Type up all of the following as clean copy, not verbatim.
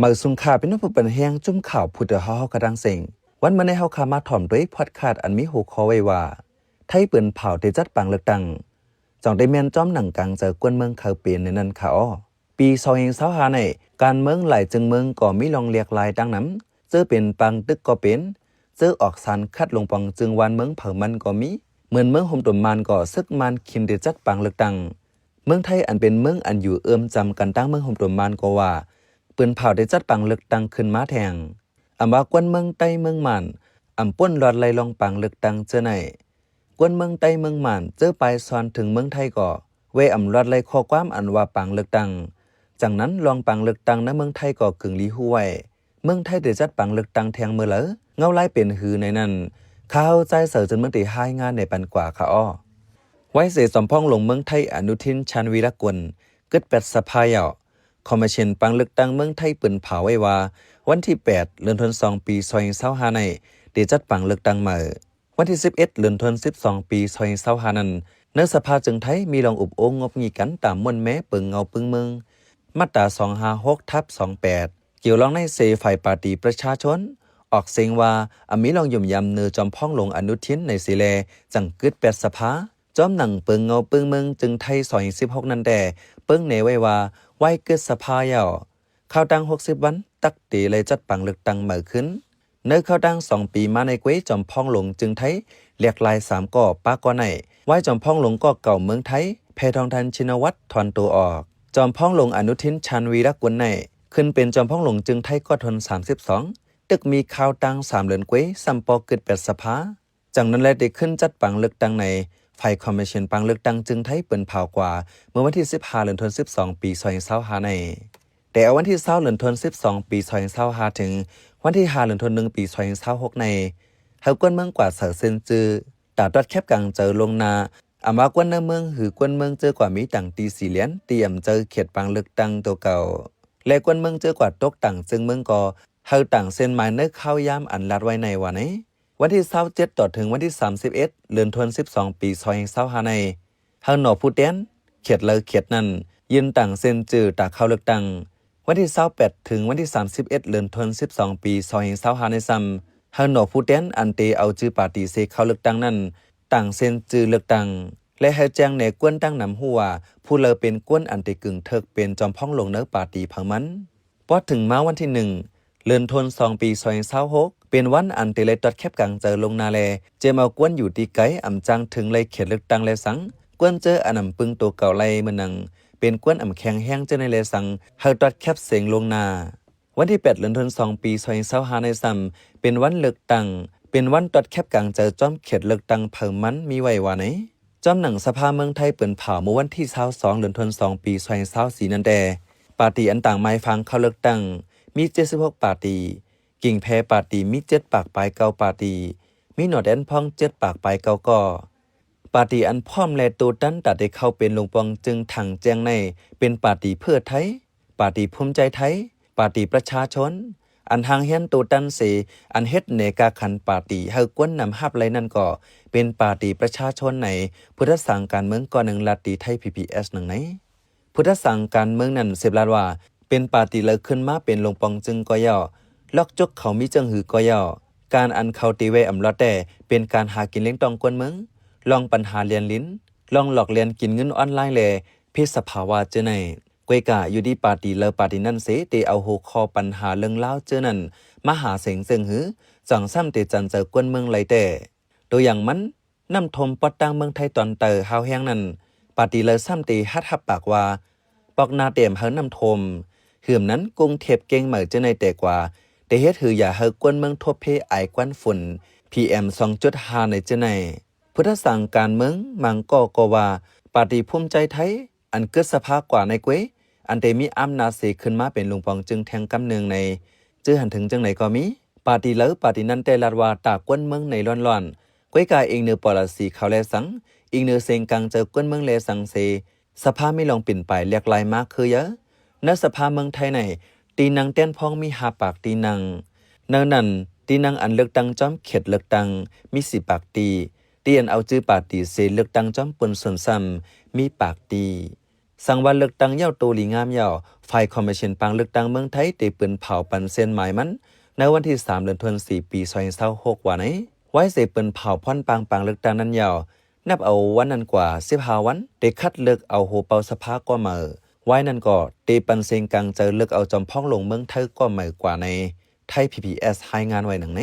มาสุงขาเป็นผู้เป็นแห้งจุ่มข่าวพุทธเฮากระดังเสียงวันเมื่อในเฮาคามาถ่อมด้วยพอดคาสต์อันมีหัวข้อไว้ว่าไทยเปิ้นเผาได้จัดปังเลือกตั้งจ่องได้แม่นจ้อมหนังกลางเจอกวนเมืองเขาเปลี่ยนในนั้นค่ะอ้อปี2025ในการเมืองหลายจึงเมืองก็มีลองเรียกลายดังนั้นเจอเป็นปังตึกก็เป็นเจอออกสันคัดลงปังจึงวันเมืองเผามันก็มีเหมือนเมืองห่มตุ่มมันก็ซึกมันคินได้จัดปังเลือกตั้งเมืองไทยอันเป็นเมืองอันอยู่จำกันตั้งเมืองห่มตุ่มมันก็ว่าเปิ้นเผาได้จัดปังเลือกตั้งขึ้นมาแทงอำว่ากวนเมืองใต้เมืองมันอำป่นรอดไล่ลองปังเลือกตั้งเจอไหนกวนเมืองใต้เมืองมันเจอไปซอนถึงเมืองไทยก็เวอำรอดไล่ข้อความอันว่าปังเลือกตั้งจากนั้นลองปังเลือกตั้งในเมืองไทยก็กึ่งลีหู้ไว้เมืองไทยได้จัดปังเลือกตั้งแทงเมื่อเหลอเงาไล่เป็นหือในนั้นข้าวใจเสือจนเมืองตีหายงานในปันกว่าค่ะอ้อไว้เสสมพ่องลงเมืองไทยอนุทินชาญวีรกุลกึดแปดสภาเหยาคอมมิชชั่นปังเลือกตั้งเมืองไทยเปิ้นเผาไว้ว่าวันที่8เดือนธันวาคมปี2025ในได้จัดปังเลือกตั้งมาวันที่11เดือนธันวาคมปี2025นั้นในสภาจึงไทยมีรองอุบโองงบงีกันตามมวลแม้เปิงเงาปึงเมืองมาตรา256/28เกี่ยวรองในเสฝ่ายปาร์ตี้ประชาชนออกเสียงว่ามีรองยุ่มยำเนือจอมพ่องลงอนุทินในสิแลจังกึดแปดสภาจอมหนังเปิงเงาปึงเมืองจึงไทย2016นั้นแต่เปิงเนไว้ว่าไว้เกิดสภาเหยาข่าวดัง60วันตักตีเลยจัดปังเลือกตั้งเหมือขึ้นเนื้อข่าวดัง2ปีมาในเกวยจอมพ่องหลงจึงไทยเรียกลาย3ก่อป้าก่อไหนไว้จอมพ่องหลงก็เก่าเมืองไทยแพทองทันชินวัตรถอนตัวออกจอมพ่องหลงอนุทินชาญวีรกุลในขึ้นเป็นจอมพ่องหลงจึงไทยก็ทน32ตึกมีข่าวดัง3เดือนเกวยซัมปอเกิด8สภาจากนั้นแลได้ขึ้นจัดปังเลือกตั้งในฝ่ายคอมมิชชั่นปังเลือกตั้งจึงไทยเปิ้นเผากว่าเมื่อวันที่15เดือนธันวาคมปี2025ในแต่วันที่20เดือนธันวาคมปี2025ถึงวันที่5เดือนธันวาคมปี2026ในเฮากวนเมืองกว่าเสือเซนจือตาตัดแคบกลางเจอลงนาอามากวนในเมืองหือกวนเมืองเจอกว่ามีต่างตี4เหรียญเตรียมเจอเขตปังเลือกตั้งตัวเก่าและกวนเมืองเจอกว่าตกต่างจึงเมืองก็เฮาต่างเส้นหมายเนื้อเข้ายามอันลัดไว้ในวันนี้วันที่27ต่อถึงวันที่31เดือนธันวาคมปี2025ในเฮาหนอผู้เต้นเขตเลยเขตนั้นยืนต่างเส้นจือตาเข้าเลือกตั้งวันที่28ถึงวันที่31เดือนธันวาคมปี2025ในซ้ำเฮาหนอผู้เต้นอันเตเอาจือปาร์ตี้เซเข้าเลือกตั้งนั้นต่างเส้นจือเลือกตั้งและให้แจ้งในกวนตั้งนำหัวผู้เลอเป็นกวนอันเตกึ่งเถิกเป็นจอมพ่องลงเนื้อปาร์ตี้พังมันพอถึงมาวันที่1เดือนธันวาคมปี2026เป็นวันอันเตเลตัดแคบกลางเจอลงนาแลเจมเอากวนอยู่ตีไกอำจังถึงเลยเขตเลือกตั้งและสังกวนเจออันนำปึงตัวเก่าไลมันนังเป็นกวนอำแข็งแห้งเจอในเลสังเฮาตัดแคบเสียงลงนาวันที่8เดือนธันวาคมปี2025ในซ้ำเป็นวันเลือกตั้งเป็นวันตัดแคบกลางเจอจอมเขตเลือกตั้งเพิ่มมันมีไว้ว่าไหนจอมหนังสภาเมืองไทยเปิ่นเผาเมื่อวันที่22เดือนธันวาคมปี2024นั่นแดปาร์ตี้อันต่างไม้ฟังเข้าเลือกตั้งมี76ปาร์ตี้กิ่งแพปาร์ตี้มี7ปากปลาย9ปาร์ตี้มีหนอดแอนพ่อง7ปากปลาย9ก่อปาร์ตี้อันพร้อมและตัวตั้นตัดได้เข้าเป็นลงปองจึงถังแจ้งในเป็นปาร์ตี้เพื่อไทยปาร์ตี้ภูมิใจไทยปาร์ตี้ประชาชนอันทางเฮียนตัวตั้นเสอันเฮ็ดเนกาขันปาร์ตี้เฮากวนนำฮับไรนั่นก็เป็นปาร์ตี้ประชาชนในพุทธสังการเมืองก่อนหนึ่งลัทธิไทย PPS หนึ่งไหนพุทธสังการเมืองนั้นเสพลาดว่าเป็นปาร์ตี้เลยขึ้นมาเป็นลงปองจึงก็ย่อล็อกจกเขามีจังหือก็ย่อการอันเขาตีเวอำลอดแต่เป็นการหากินเลี้ยงตองกวนเมืองลองปัญหาเรียนลิ้นลองหลอกเรียนกินเงินออนไลน์เลยพิษสภาวะเจอในกวยกะอยู่ที่ปาร์ตี้เลอปาร์ตี้นั่นเสเตเอาหัวคอปัญหาเรื่องเล่าเจอนั่นมาหาเสียงเซิงหือจังซ้ำเตจันเจอกวนเมืองไรแต่ตัวอย่างมันน้ำทมปอดตังเมืองไทยตอนเตอฮาวแห้งนั่นปาร์ตี้เลอซ้ำเตฮัดฮับปากว่าปอกนาเต็มเฮาน้ำทมหืมนั้นกรุงเทพเก่งเหมือเจอในแต่กว่าแต่เฮ็ดหืออย่าเฮากวนเมืองทบเพไอควันฝุ่น PM 2.5 ในเจอในพุทธสังการเมืองมังก็ว่าปาร์ตี้ภูมิใจไทยอันเกิดสภาพกว่าในเกวยอันเตมีอำนาจเสขึ้นมาเป็นลุงปองจึงแทงกำเนืองในจื้อหันถึงจังไหนก็มีปาร์ตี้เลอปาร์ตี้นั้นแต่ลาดว่าตากวนเมืองในร้อนๆกวยกายเองเนือปอลสีเขาแลสังอีกเนือเซงกังเจอกวนเมืองแลสังเซสภาไม่ลองปิ่นไปเรียกลายมากคือเยอะณสภาเมืองไทยในตีนังเต้นพองมี5ปากตีนังเนื้อนั่นตีนังอันเลือกตั้งจอมเขตเลือกตั้งมี4ปากตีเตียนเอาจื้อปาร์ตี้เสเลือกตั้งจอมปนส่วนซ้ำมีปากตี สังวันเลือกตั้งยาวโตหลีงามยาวฝ่ายคอมมิชชั่นปังเลือกตั้งเมืองไทยได้ปืนเผาปันเส้นหมายมันในวันที่3เดือนธันวาคมปี2026ว่าไหนไว้เสปืนเผาพ่อนปังเลือกตั้งนั้นยาวนับเอาวันนั้นกว่า15วันได้คัดเลือกเอาโหเปาสภาก็มาไว้นั่นก็ตีปันเซงกลางเจอเลือกเอาจอมพ้องลงเมืองไทยก็ใหม่กว่าในไทย PPS ให้งานไว้หนังไหน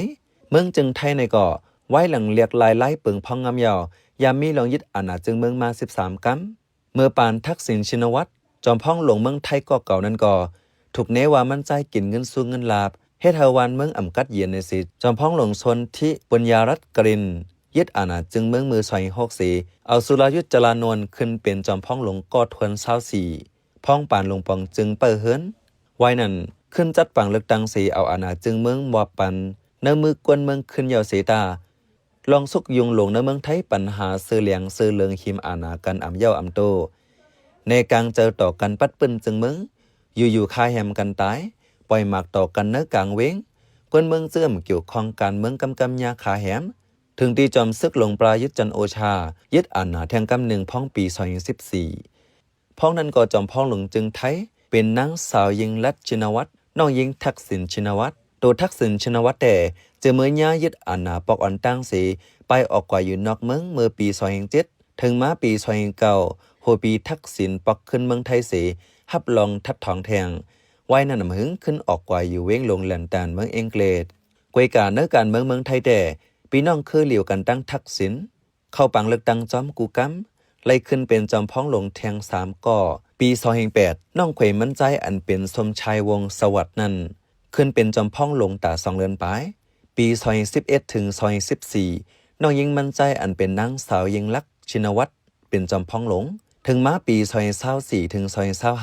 เมืองจึงไทยในก็ไว้หลังเรียกลายไล่เปิงพ้องงามยาวยามมีลองยึดอาณาจึงเมืองมา13กัมเมื่อปานทักษิณชินวัตรจอมพ้องลงเมืองไทยก็เก่านั้นก็ถูกเนว่ามันใจกินเงินสู้เงินลาบเฮ็ดเฮาวันเมืองอ่ำกัดเย็นในสิจอมพ้องลงชนที่ปัญญารัตน์กรินยึดอาณาจึงเมืองมือ264เอาสุรยุทธจรานนท์ขึ้นเป็นจอมพ้องลงกอทวน24พ้องปานลงปองจึงเปิดเฮิรนไว้นั่นขึ้นจัดปังเลือกตั้งสีเอาอาณาจึงเมืองมอปันเนื้อมือกวนเมืองขึ้นยาวเสตาลองสุกยุงหลงในเมืองไทยปัญหาซื้อเหลียงซื้อเลืองหิมอาณากันอ่ำเย้าอ่ำโตในกลางเจอต่อกันปัดปืนจึงเมืองอยู่คาแฮมกันตายปล่อยหมากต่อกันเนื้อกลางเว้งกวนเมืองเสื่อมเกี่ยวข้องการเมืองกำยาขาแฮมถึงที่จอมซึกหลงปลายึดจันโอชายึดอาณาแทงกำหนึ่งพ้องปี2014พ้องนั้นก็จอมพ้องหลงจึงไทยเป็นนางสาวยิงลัดชินวัตรน้องยิงทักษิณชินวัตรตัวทักษิณชินวัตรแต่จะเมื่อย่ายึดอาณาปอกอ่อนตั้งสีไปออกกว่าอยู่นอกเมืองเมื่อปี2007ถึงมาปี2009โหปีทักษิณปอกขึ้นเมืองไทยสีฮับลองทัดทองแทงไว้นั่นนำหึงขึ้นออกกว่าอยู่เว้งลงแหลนตานเมืองอังกฤษกวยการเนื้อการเมืองไทยแต่ปีน้องคือเหลียวกันตั้งทักษิณเข้าปังเลือกตั้งจอมกูกัมไล่ขึ้นเป็นจอมพ้องหลงแทง3ก่อปี2008น้องเขยมั่นใจอันเป็นสมชายวงศ์สวัสดิ์นั้นขึ้นเป็นจอมพ้องหลงตา2เดือนปลายปี2011ถึง2014น้องยิงมั่นใจอันเป็นนางสาวยิงลักษณ์ชินวัตรเป็นจอมพ้องหลงถึงมาปี2024ถึง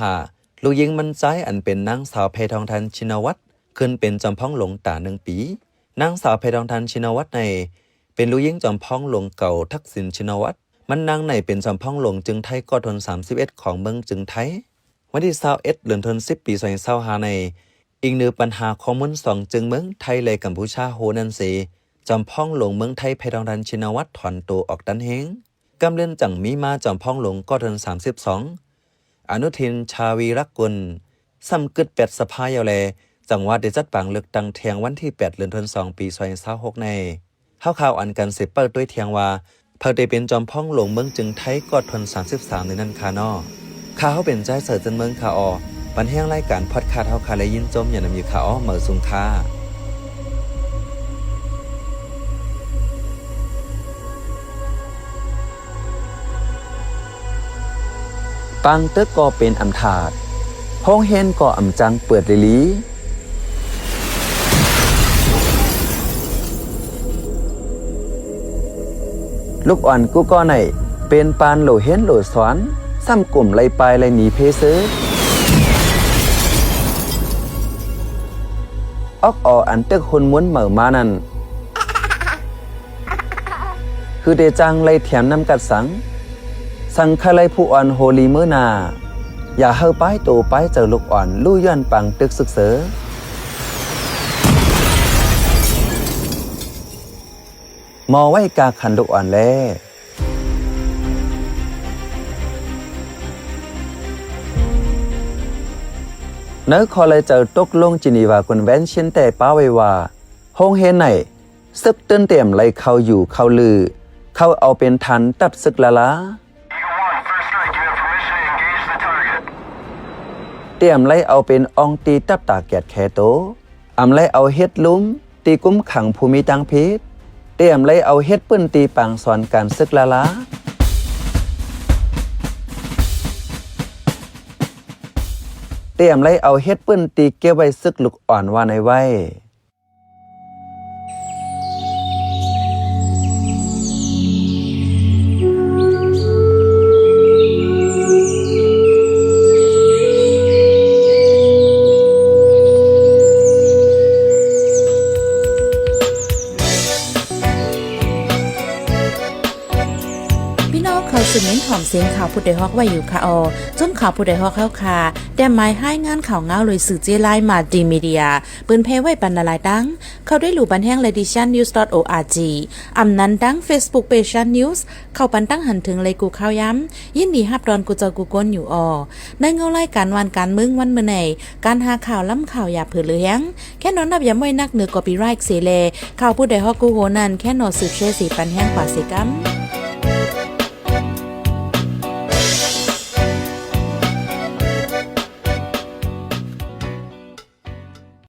2025ลูกยิงมั่นใจอันเป็นนางสาวเพทองทันชินวัตรขึ้นเป็นจอมพ้องหลงตา1ปีนางสาวเพทองทันชินวัตรในเป็นลูกยิงจอมพ้องหลงเก่าทักษิณชินวัตรมันนางในเป็นจอมพ้องหลงจึงไทยก็ทน31ของเมืองจึงไทยวันที่21เดือนธันวาคมปี2025ในอีกหนึ่งปัญหาข้อมูล2จึงเมืองไทยเลยกัมพูชาโหนันสีจอมพ้องหลงเมืองไทยเพทองทันชินวัตรถอนตัวออกดันเฮงกำเล่นจังมีมาจอมพ้องหลงก็ทน32อนุทินชาวีรักกุลซ้ำกึด8สภายาวแลจังหวัดได้จัดปังเลือกตั้งเทียงวันที่8เดือนธันวาคมปี2026ในข่าวอันกันเสพเปิดด้วยเทียงว่าเพิ่นได้เป็นจอมพ้องหลงเมืองจึงไทยกอดทน33ในนั้นคานอข่าวเป็นใจเสิร์ชจนเมืองคาออปันแห้งรายการพอดคาสต์เฮาคาและยินจมอย่านำอยู่คาออเหมือสุงคาปังตึกก็เป็นอำถาดห้องเฮนก็อำจังเปิดลิลีลูกอ่อนกูก็ไหนเป็นปานโหลเฮนโหลสอนซ้ำกลุ่มไล่ปลายไล่หนีเพเซอร์ออกอันตึกคนม้วนเหม่อมานั่นคือเดจังไล่แถมน้ำกัดสังคาไล่ผู้อ่อนโฮลีเมื่อนาอย่าเฮาป้ายโตป้ายเจอลูกอ่อนลู่ย้อนปังตึกศึกเสอมอไว้กาขันลูกอ่อนแลเนื้อคอเลยเจอตกลงจินีวาคนแว้นเช่นแต่ป้าไว้ว่าห้องเฮนไหนซึกเต้นเต็มไล่เข้าอยู่เข้าลือเข้าเอาเป็นทันตับซึกละเตรียมไล่เอาเป็นอองตีตับตาแกดแคโตอำไล่เอาเฮ็ดลุ้มตีกุ้มขังภูมิตังพิษเตรียมไล่เอาเฮ็ดปื้นตีปังสอนการซึกละเตรียมไล่เอาเฮ็ดปื้นตีเก็บไว้ซึกลูกอ่อนว่าในไว้ จึงเน้นหอมเสียงข่าวผู้ใดฮอกไว้อยู่ค่ะจนข่าวผู้ใดฮอกเข้าค่ะแต่หมายให้งานข่าวเงาเลยสื่อเจไลมาดีมีเดียปืนเพไว้ปันละลายดังเขาได้หลู่บันแห้ง leditionnews.org อำนั้นดัง Facebook page news เข้าปันตั้งหันถึงเลยกูข้าวย้ำยินดีฮับดอนกูเจอกูก้นอยู่ในเงาไล่การวันการมึงวันเมื่อไหนการหาข่าวล้ำข่าวอย่าเผือเลี้ยงแค่นอนนับย้ำไว้นักเหนือกอปีไรค์เสเลข่าวผู้ใดฮอกกูโหนันแค่นอสืบเชสีปันแห้งกว่าเสกัม